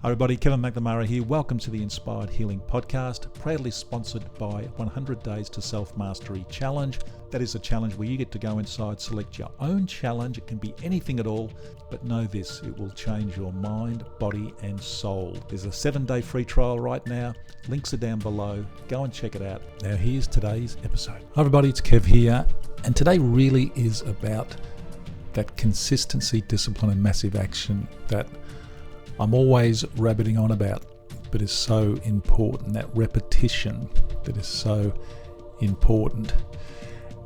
Hi everybody, Kevin McNamara here. Welcome to the Inspired Healing Podcast, proudly sponsored by 100 Days to Self-Mastery Challenge. That is a challenge where you get to go inside, select your own challenge. It can be anything at all, but know this, it will change your mind, body and soul. There's a 7-day free trial right now. Links are down below. Go and check it out. Now here's today's episode. Hi everybody, it's Kev here. And today really is about that consistency, discipline and massive action that I'm always rabbiting on about, but is so important, that repetition that is so important.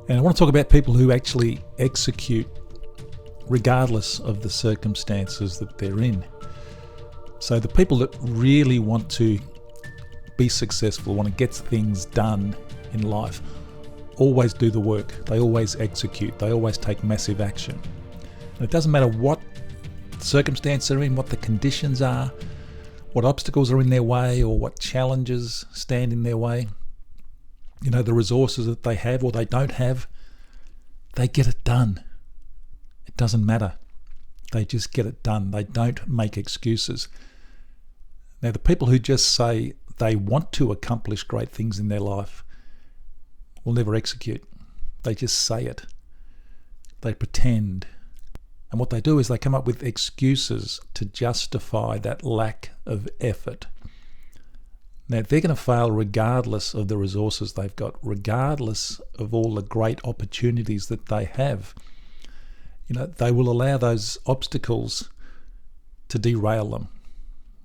And I want to talk about people who actually execute regardless of the circumstances that they're in. So the people that really want to be successful, want to get things done in life, always do the work. They always execute. They always take massive action. And it doesn't matter what circumstance they're in, what the conditions are, what obstacles are in their way or what challenges stand in their way, the resources that they have or they don't have, they get it done. It doesn't matter. They just get it done. They don't make excuses. Now, the people who just say they want to accomplish great things in their life will never execute. They just say it. They pretend. And what they do is they come up with excuses to justify that lack of effort. Now, they're going to fail regardless of the resources they've got, regardless of all the great opportunities that they have. They will allow those obstacles to derail them.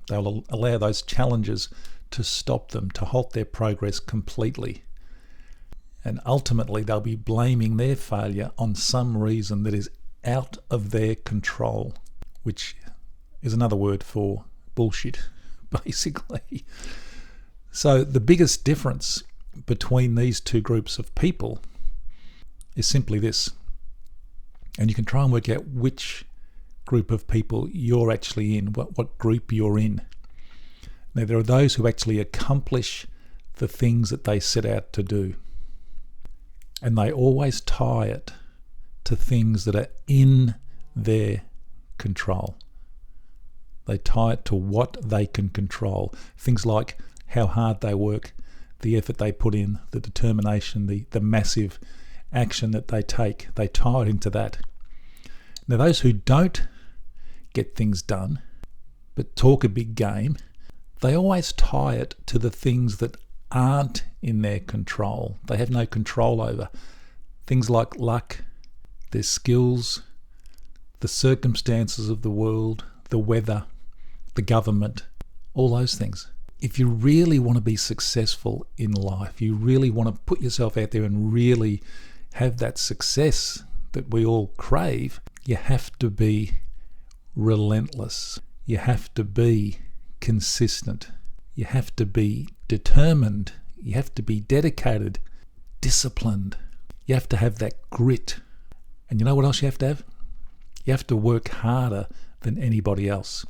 They'll allow those challenges to stop them, to halt their progress completely. And ultimately, they'll be blaming their failure on some reason that is out of their control, which is another word for bullshit, basically. So the biggest difference between these two groups of people is simply this. And you can try and work out which group of people you're actually in, what group you're in. Now, there are those who actually accomplish the things that they set out to do. And they always tie it to things that are in their control. They tie it to what they can control. Things like how hard they work, the effort they put in, the determination, the massive action that they take. They tie it into that. Now, those who don't get things done, but talk a big game, they always tie it to the things that aren't in their control. They have no control over. Things like luck, their skills, the circumstances of the world, the weather, the government, all those things. If you really want to be successful in life, you really want to put yourself out there and really have that success that we all crave, you have to be relentless. You have to be consistent. You have to be determined. You have to be dedicated, disciplined. You have to have that grit. And you know what else you have to have? You have to work harder than anybody else.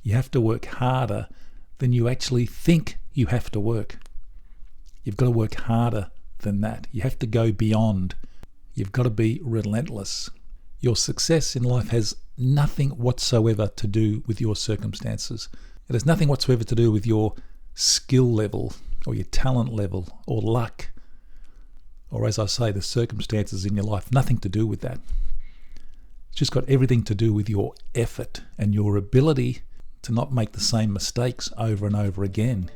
You have to work harder than you actually think you have to work. You've got to work harder than that. You have to go beyond. You've got to be relentless. Your success in life has nothing whatsoever to do with your circumstances. It has nothing whatsoever to do with your skill level or your talent level or luck. Or as I say, the circumstances in your life, nothing to do with that. It's just got everything to do with your effort and your ability to not make the same mistakes over and over again,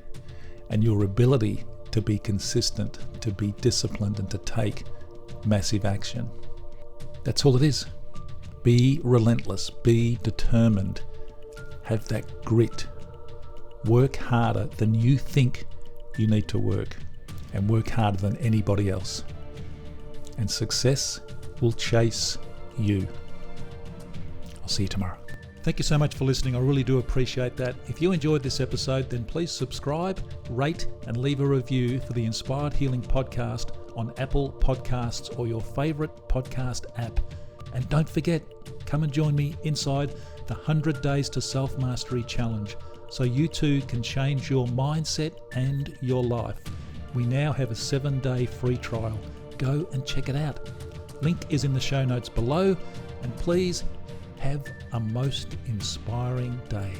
and your ability to be consistent, to be disciplined, and to take massive action. That's all it is. Be relentless, be determined, have that grit. Work harder than you think you need to work. And work harder than anybody else. And success will chase you. I'll see you tomorrow. Thank you so much for listening. I really do appreciate that. If you enjoyed this episode, then please subscribe, rate, and leave a review for the Inspired Healing Podcast on Apple Podcasts or your favorite podcast app. And don't forget, come and join me inside the 100 Days to Self-Mastery Challenge so you too can change your mindset and your life. We now have a 7-day free trial. Go and check it out. Link is in the show notes below, and please have a most inspiring day.